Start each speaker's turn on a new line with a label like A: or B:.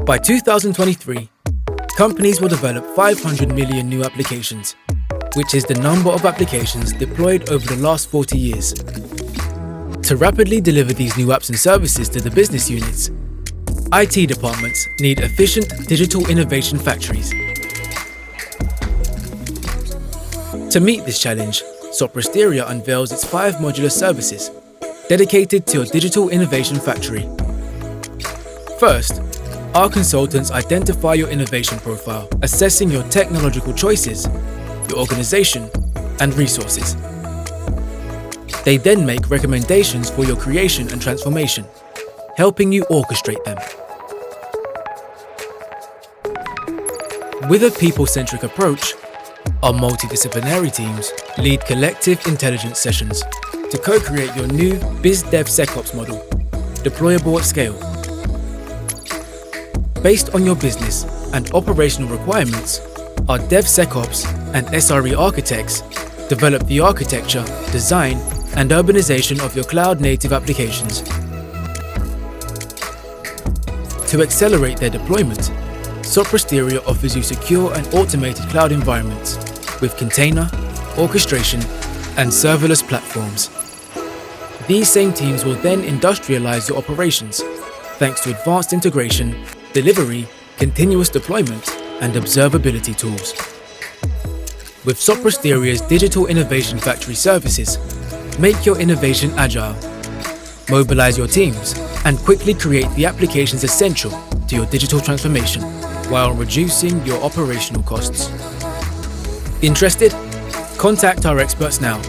A: By 2023, companies will develop 500 million new applications, which is the number of applications deployed over the last 40 years. To rapidly deliver these new apps and services to the business units, IT departments need efficient digital innovation factories. To meet this challenge, Sopra Steria unveils its 5 modular services dedicated to your digital innovation factory. First, our consultants identify your innovation profile, assessing your technological choices, your organization, and resources. They then make recommendations for your creation and transformation, helping you orchestrate them. With a people-centric approach, our multidisciplinary teams lead collective intelligence sessions to co-create your new BizDevSecOps model, deployable at scale. Based on your business and operational requirements, our DevSecOps and SRE architects develop the architecture, design, and urbanization of your cloud-native applications. To accelerate their deployment, Sopra Steria offers you secure and automated cloud environments with container, orchestration, and serverless platforms. These same teams will then industrialize your operations thanks to advanced integration, delivery, continuous deployment, and observability tools. With Sopra Steria's Digital Innovation Factory services, make your innovation agile, mobilize your teams, and quickly create the applications essential to your digital transformation while reducing your operational costs. Interested? Contact our experts now